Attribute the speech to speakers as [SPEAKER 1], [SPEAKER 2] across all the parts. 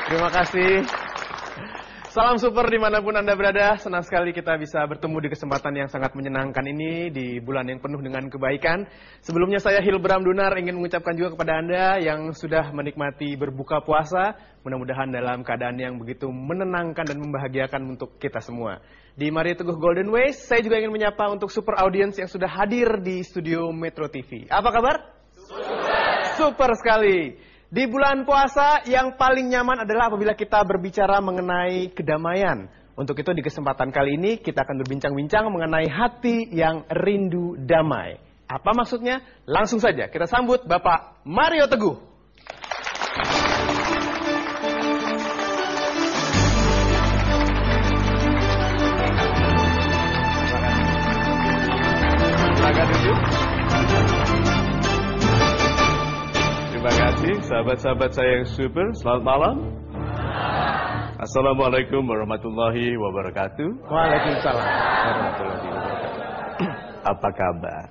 [SPEAKER 1] Terima kasih. Salam super dimanapun Anda berada. Senang sekali kita bisa bertemu di kesempatan yang sangat menyenangkan ini di bulan yang penuh dengan kebaikan. Sebelumnya saya Hilbram Dunar ingin mengucapkan juga kepada Anda yang sudah menikmati berbuka puasa. Mudah-mudahan dalam keadaan yang begitu menenangkan dan membahagiakan untuk kita semua. Di Mario Teguh Golden Ways, saya juga ingin menyapa untuk super audience yang sudah hadir di studio Metro TV. Apa kabar? Super sekali. Di bulan puasa yang paling nyaman adalah apabila kita berbicara mengenai kedamaian. Untuk itu di kesempatan kali ini kita akan berbincang-bincang mengenai hati yang rindu damai. Apa maksudnya? Langsung saja kita sambut Bapak Mario Teguh. Silakan duduk. Terima kasih sahabat-sahabat saya yang super. Selamat malam. Assalamualaikum warahmatullahi wabarakatuh. Waalaikumsalam warahmatullahi wabarakatuh. Apa kabar?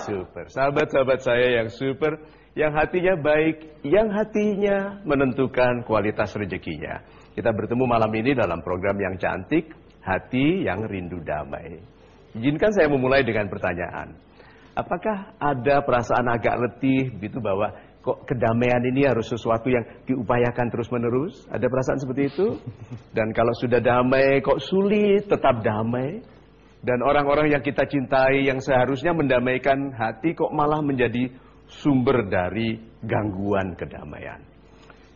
[SPEAKER 1] Super. Sahabat-sahabat saya yang super, yang hatinya baik, yang hatinya menentukan kualitas rezekinya. Kita bertemu malam ini dalam program yang cantik, Hati yang Rindu Damai. Izinkan saya memulai dengan pertanyaan. Apakah ada perasaan agak letih gitu bahwa kok kedamaian ini harus sesuatu yang diupayakan terus-menerus? Ada perasaan seperti itu? Dan kalau sudah damai kok sulit tetap damai? Dan orang-orang yang kita cintai yang seharusnya mendamaikan hati kok malah menjadi sumber dari gangguan kedamaian.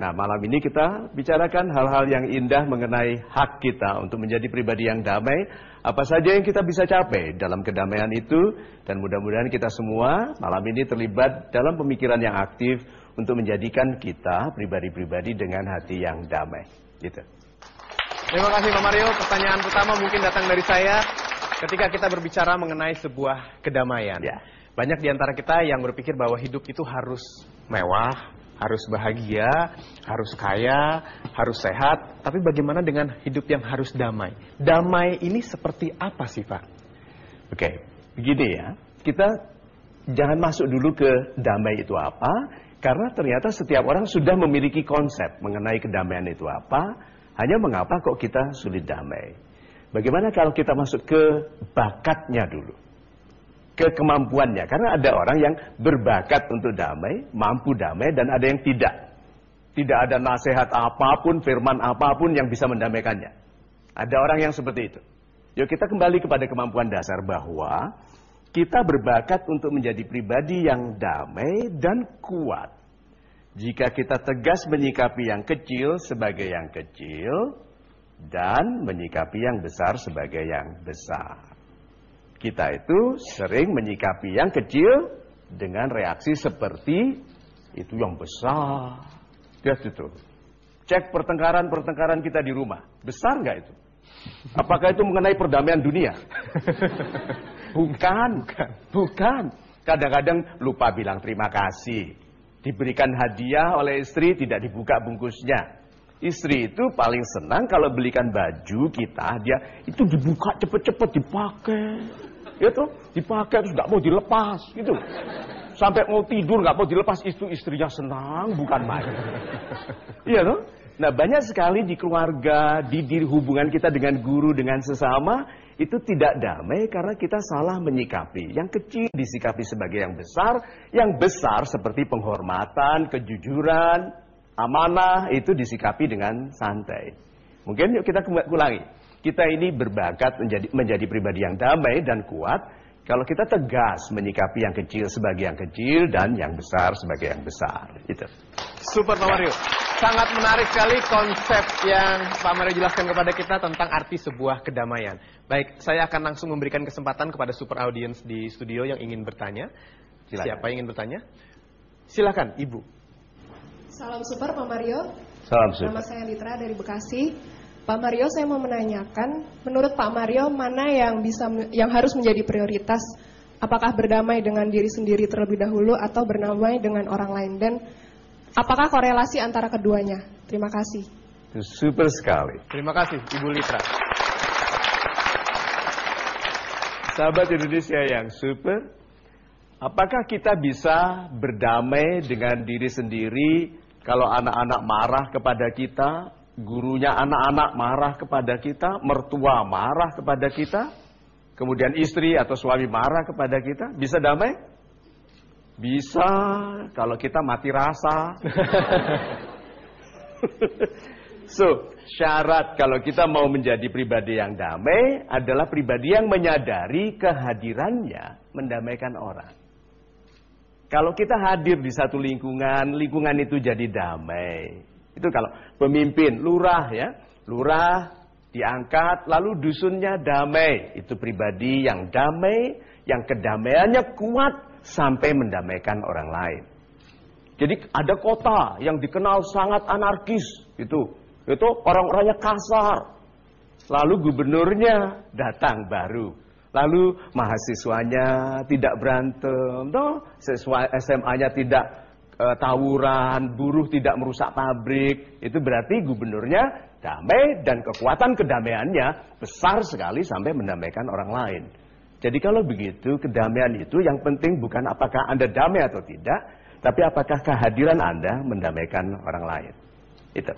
[SPEAKER 1] Nah, malam ini kita bicarakan hal-hal yang indah mengenai hak kita untuk menjadi pribadi yang damai. Apa saja yang kita bisa capai dalam kedamaian itu. Dan mudah-mudahan kita semua malam ini terlibat dalam pemikiran yang aktif untuk menjadikan kita pribadi-pribadi dengan hati yang damai. Gitu. Terima kasih Pak Mario. Pertanyaan pertama mungkin datang dari saya. Ketika kita berbicara mengenai sebuah kedamaian. Ya. Banyak di antara kita yang berpikir bahwa hidup itu harus mewah, harus bahagia, harus kaya, harus sehat. Tapi bagaimana dengan hidup yang harus damai? Damai ini seperti apa sih Pak? Oke, begini ya. Kita jangan masuk dulu ke damai itu apa. Karena ternyata setiap orang sudah memiliki konsep mengenai kedamaian itu apa. Hanya mengapa kok kita sulit damai? Bagaimana kalau kita masuk ke bakatnya dulu? Ke kemampuannya, karena ada orang yang berbakat untuk damai, mampu damai, dan ada yang tidak. Tidak ada nasihat apapun, firman apapun yang bisa mendamaikannya. Ada orang yang seperti itu. Yuk kita kembali kepada kemampuan dasar bahwa kita berbakat untuk menjadi pribadi yang damai dan kuat. Jika kita tegas menyikapi yang kecil sebagai yang kecil, dan menyikapi yang besar sebagai yang besar. Kita itu sering menyikapi yang kecil dengan reaksi seperti itu yang besar. Lihat itu. Cek pertengkaran-pertengkaran kita di rumah. Besar nggak itu? Apakah itu mengenai perdamaian dunia? Bukan. Kadang-kadang lupa bilang terima kasih. Diberikan hadiah oleh istri tidak dibuka bungkusnya. Istri itu paling senang kalau belikan baju kita, dia itu dibuka cepet-cepet dipakai. Itu dipakai terus nggak mau dilepas gitu. Sampai mau tidur nggak mau dilepas, itu istrinya senang bukan main. Iya toh? Nah, banyak sekali di keluarga, di hubungan kita dengan guru, dengan sesama itu tidak damai karena kita salah menyikapi. Yang kecil disikapi sebagai yang besar seperti penghormatan, kejujuran, amanah itu disikapi dengan santai. Mungkin yuk kita ulangi. Kita ini berbakat menjadi pribadi yang damai dan kuat kalau kita tegas menyikapi yang kecil sebagai yang kecil dan yang besar sebagai yang besar. Gitu. Super Pak Mario. Sangat menarik sekali konsep yang Pak Mario jelaskan kepada kita tentang arti sebuah kedamaian. Baik, saya akan langsung memberikan kesempatan kepada super audience di studio yang ingin bertanya. Silakan. Siapa yang ingin bertanya? Silakan, Ibu.
[SPEAKER 2] Salam super Pak Mario.
[SPEAKER 1] Salam super.
[SPEAKER 2] Nama saya Litra dari Bekasi. Pak Mario, saya mau menanyakan, menurut Pak Mario mana yang harus menjadi prioritas? Apakah berdamai dengan diri sendiri terlebih dahulu atau berdamai dengan orang lain? Dan apakah korelasi antara keduanya? Terima kasih.
[SPEAKER 1] Super sekali. Terima kasih Ibu Litra. Sahabat Indonesia yang super, apakah kita bisa berdamai dengan diri sendiri Kalau anak-anak marah kepada kita, gurunya anak-anak marah kepada kita, mertua marah kepada kita, kemudian istri atau suami marah kepada kita, bisa damai? Bisa, kalau kita mati rasa. So, syarat kalau kita mau menjadi pribadi yang damai adalah pribadi yang menyadari kehadirannya mendamaikan orang. Kalau kita hadir di satu lingkungan, lingkungan itu jadi damai. Itu kalau pemimpin, lurah ya, lurah diangkat, lalu dusunnya damai. Itu pribadi yang damai, yang kedamaiannya kuat sampai mendamaikan orang lain. Jadi ada kota yang dikenal sangat anarkis, itu orang-orangnya kasar. Lalu gubernurnya datang baru. Lalu mahasiswanya tidak berantem, siswa SMA-nya tidak tawuran, buruh tidak merusak pabrik. Itu berarti gubernurnya damai dan kekuatan kedamaiannya besar sekali sampai mendamaikan orang lain. Jadi kalau begitu, kedamaian itu yang penting bukan apakah Anda damai atau tidak, tapi apakah kehadiran Anda mendamaikan orang lain. Itu.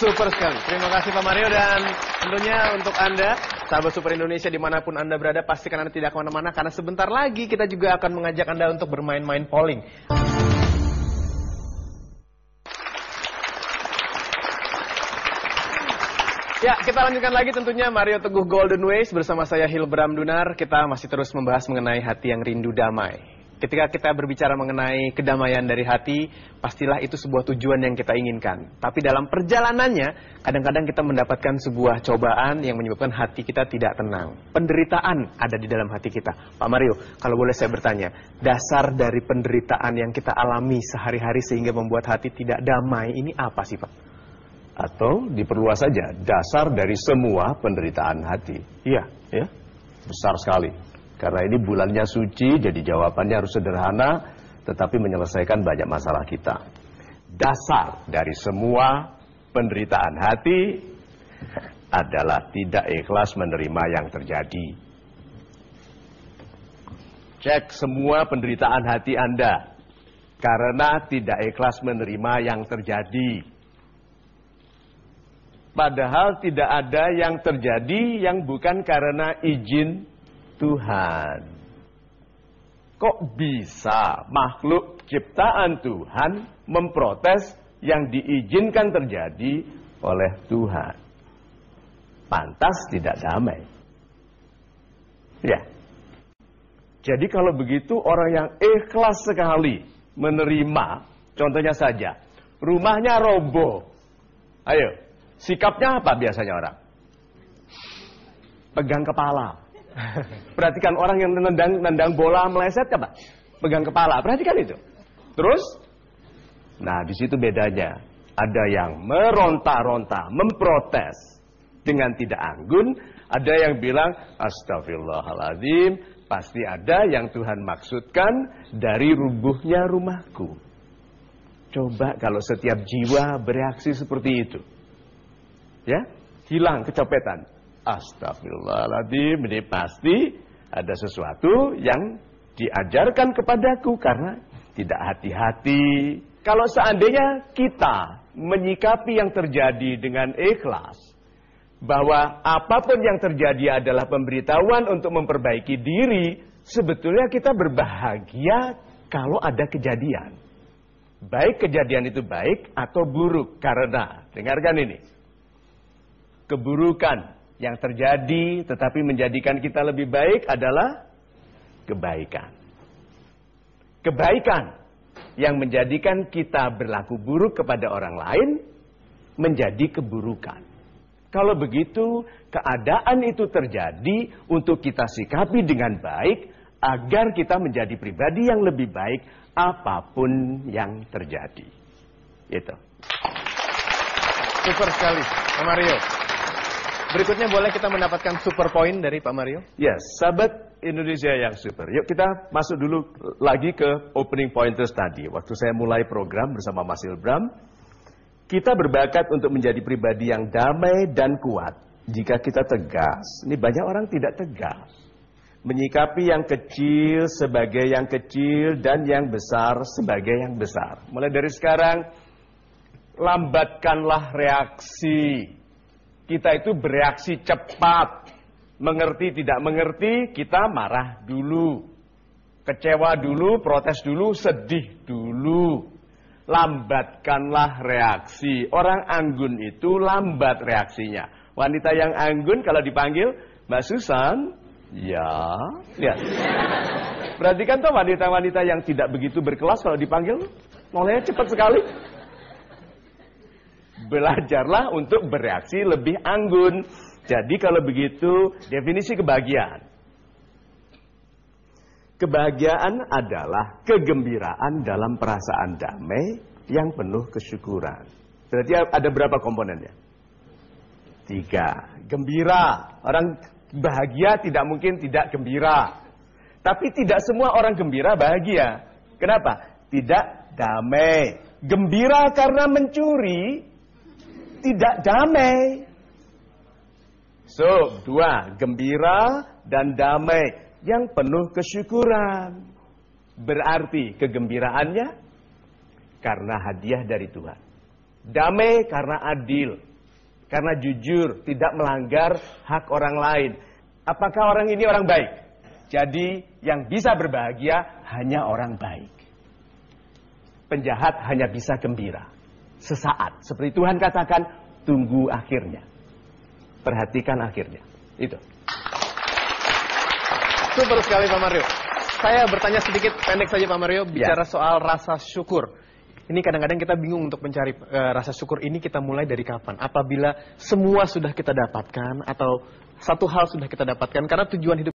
[SPEAKER 3] Super sekali. Terima kasih Pak Mario, dan tentunya untuk Anda, sahabat Super Indonesia dimanapun Anda berada, pastikan Anda tidak kemana-mana, karena sebentar lagi kita juga akan mengajak Anda untuk bermain-main polling. Ya, kita lanjutkan lagi tentunya Mario Teguh Golden Ways bersama saya Hilbram Dunar. Kita masih terus membahas mengenai hati yang rindu damai. Ketika kita berbicara mengenai kedamaian dari hati, pastilah itu sebuah tujuan yang kita inginkan. Tapi dalam perjalanannya, kadang-kadang kita mendapatkan sebuah cobaan yang menyebabkan hati kita tidak tenang. Penderitaan ada di dalam hati kita. Pak Mario, kalau boleh saya bertanya, dasar dari penderitaan yang kita alami sehari-hari sehingga membuat hati tidak damai, ini apa sih Pak?
[SPEAKER 1] Atau diperluas saja, dasar dari semua penderitaan hati.
[SPEAKER 3] Iya,
[SPEAKER 1] ya, besar sekali. Karena ini bulannya suci, jadi jawabannya harus sederhana, tetapi menyelesaikan banyak masalah kita. Dasar dari semua penderitaan hati adalah tidak ikhlas menerima yang terjadi. Cek semua penderitaan hati Anda, karena tidak ikhlas menerima yang terjadi. Padahal tidak ada yang terjadi yang bukan karena izin Tuhan. Kok bisa makhluk ciptaan Tuhan memprotes yang diizinkan terjadi oleh Tuhan? Pantas tidak damai. Ya. Jadi kalau begitu orang yang ikhlas sekali menerima, contohnya saja, rumahnya roboh. Ayo, sikapnya apa biasanya orang? Pegang kepala. Perhatikan orang yang nendang bola meleset apa? Pegang kepala. Perhatikan itu. Terus, nah di situ bedanya. Ada yang meronta-ronta, memprotes dengan tidak anggun. Ada yang bilang, astagfirullahaladzim, pasti ada yang Tuhan maksudkan dari rubuhnya rumahku. Coba kalau setiap jiwa bereaksi seperti itu, ya, hilang kecopetan. Astagfirullahaladzim, ini pasti ada sesuatu yang diajarkan kepadaku karena tidak hati-hati. Kalau seandainya kita menyikapi yang terjadi dengan ikhlas, bahwa apapun yang terjadi adalah pemberitahuan untuk memperbaiki diri, sebetulnya kita berbahagia kalau ada kejadian. Baik kejadian itu baik atau buruk, karena, dengarkan ini, keburukan yang terjadi tetapi menjadikan kita lebih baik adalah kebaikan. Kebaikan yang menjadikan kita berlaku buruk kepada orang lain menjadi keburukan. Kalau begitu, keadaan itu terjadi untuk kita sikapi dengan baik agar kita menjadi pribadi yang lebih baik apapun yang terjadi. Itu.
[SPEAKER 3] Super sekali, Pak Mario. Berikutnya boleh kita mendapatkan super point dari Pak Mario?
[SPEAKER 1] Yes, sahabat Indonesia yang super. Yuk kita masuk dulu lagi ke opening pointers tadi. Waktu saya mulai program bersama Mas Hilbram, kita berbakat untuk menjadi pribadi yang damai dan kuat jika kita tegas. Ini banyak orang tidak tegas. Menyikapi yang kecil sebagai yang kecil dan yang besar sebagai yang besar. Mulai dari sekarang, lambatkanlah reaksi. Kita itu bereaksi cepat. Mengerti tidak mengerti, kita marah dulu. Kecewa dulu, protes dulu, sedih dulu. Lambatkanlah reaksi. Orang anggun itu lambat reaksinya. Wanita yang anggun kalau dipanggil, Mbak Susan, ya. Lihat. Perhatikan tuh wanita-wanita yang tidak begitu berkelas kalau dipanggil, mulainya cepat sekali. Belajarlah untuk bereaksi lebih anggun. Jadi kalau begitu, definisi kebahagiaan. Kebahagiaan adalah kegembiraan dalam perasaan damai yang penuh kesyukuran. Berarti ada berapa komponennya? 3. Gembira. Orang bahagia tidak mungkin tidak gembira. Tapi tidak semua orang gembira bahagia. Kenapa? Tidak damai. Gembira karena mencuri, tidak damai. So, 2. Gembira dan damai yang penuh kesyukuran. Berarti kegembiraannya karena hadiah dari Tuhan. Damai karena adil. Karena jujur, tidak melanggar hak orang lain. Apakah orang ini orang baik? Jadi yang bisa berbahagia hanya orang baik. Penjahat hanya bisa gembira. Sesaat. Seperti Tuhan katakan, tunggu akhirnya. Perhatikan akhirnya. Itu.
[SPEAKER 3] Super sekali Pak Mario. Saya bertanya sedikit pendek saja Pak Mario, bicara soal rasa syukur. Ini kadang-kadang kita bingung untuk mencari rasa syukur ini, kita mulai dari kapan? Apabila semua sudah kita dapatkan atau satu hal sudah kita dapatkan, karena tujuan hidup